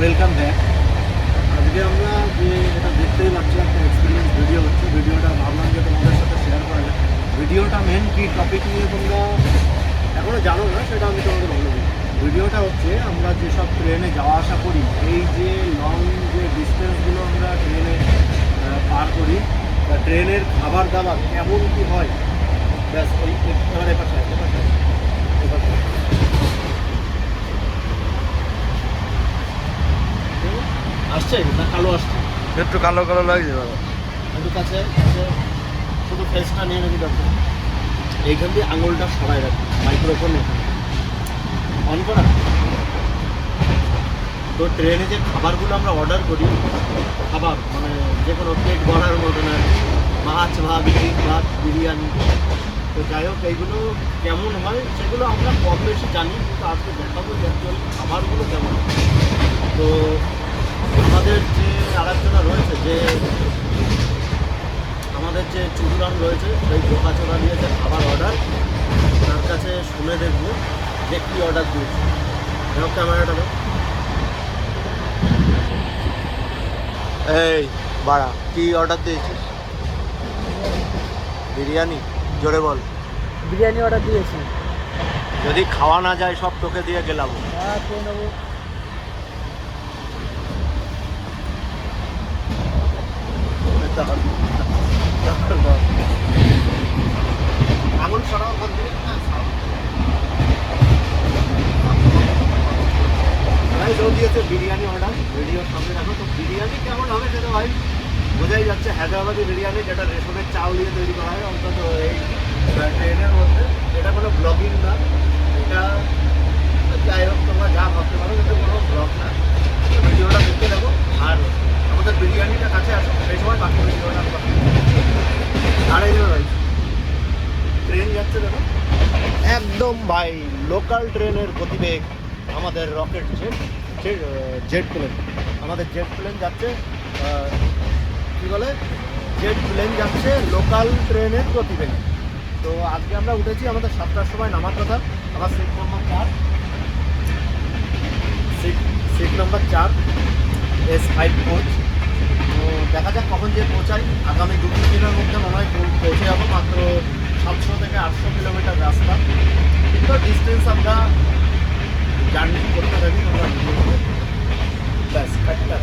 Welcome back. আজকে আমরা যে এটা দেখতেই পাচ্ছি একটা এক্সপিরিয়েন্স ভিডিও হচ্ছে, ভিডিওটা ভাবলাম যে তোমাদের সাথে শেয়ার করা যায়। ভিডিওটা মেন কী টপিক নিয়ে তোমরা এখনও জানো না, সেটা আমি তোমাদের বলে দিই। ভিডিওটা হচ্ছে আমরা যেসব ট্রেনে যাওয়া আসা করি, এই যে লং যে ডিস্টেন্সগুলো আমরা ট্রেনে পার করি, ট্রেনের খাবার দাবার কেমন কী হয়, ব্যাস ওই এবার এপাশে আসছে না, কালো আসছে, একটু কালো কালো লাগছে দাদা। একটু কাছে কাছে শুধু ফেসটা নিয়ে নেবি দরকার। এইখান দিয়ে আঙুলটা সরাই রাখবি, মাইক্রোফোন এখানে অন করা। তো ট্রেনে যে খাবারগুলো আমরা অর্ডার করি, খাবার মানে যে কোনো পেট ভরার মতন আর কি, মাছ ভাত, ডিম ভাত, বিরিয়ানি, তো যাই হোক এইগুলো কেমন হয় সেগুলো আমরা কম বেশি জানি, কিন্তু আজকে দেখাবো যে অ্যাকচুয়ালি খাবারগুলো কেমন। তো আমাদের যে আরেকজনা রয়েছে, যে আমাদের যে চুরুরাম রয়েছে, সেই বোকাচোরা দিয়ে যে খাবার অর্ডার, তার কাছে শুনে দেখবো যে কী অর্ডার দিয়েছে। দেখো ক্যামেরাটা দাও। এই বাড়া, কি অর্ডার দিয়েছিস? বিরিয়ানি? জোরে বল। বিরিয়ানি অর্ডার দিয়েছি। যদি খাওয়া না যায় সব তোকে দিয়ে গেলাম। হ্যাঁ, খেয়ে নেবো। আঙুল সরাও বল দিয়ে। ভাই ও দিয়েছে বিরিয়ানি অর্ডার, ভিডিওর সামনে রাখো। তো বিরিয়ানি কেমন হবে সেটা ভাই বোঝাই যাচ্ছে, হায়দ্রাবাদি বিরিয়ানি, যেটা রেশনের চাল দিয়ে তৈরি করা হয় অন্তত এই ট্রেনের মধ্যে। এটা কোনো ব্লগিং না, এটা যাই হোক তোমরা যা ভাবতে পারো, কিন্তু কোনো ব্লগ না। ভিডিওটা দেখতে থাকো, আর আমাদের বিরিয়ানিটা কাছে আসো, সেই সময় বাকি ভিডিওটা আড়াই যাবে ভাই। ট্রেন যাচ্ছে দেখো একদম ভাই, লোকাল ট্রেনের গতিবেগ। আমাদের রকেট জেট প্লেন, আমাদের জেট প্লেন যাচ্ছে, কী বলে, জেট প্লেন যাচ্ছে লোকাল ট্রেনের গতিবেগ। তো আজকে আমরা উঠেছি, আমাদের 7টার সময় নামার কথা। আমার seat number 4, seat number 4 S5 coach. তো দেখা যাক কখন যে পৌঁছাই। আগামী 2-3 দিনের মধ্যে মনে হয় পৌঁছে যাবো। মাত্র 700 থেকে 800 কিলোমিটার রাস্তা, কিন্তু ডিস্টেন্স আমরা জার্নি করতে থাকি। আমরা ব্যাস একটা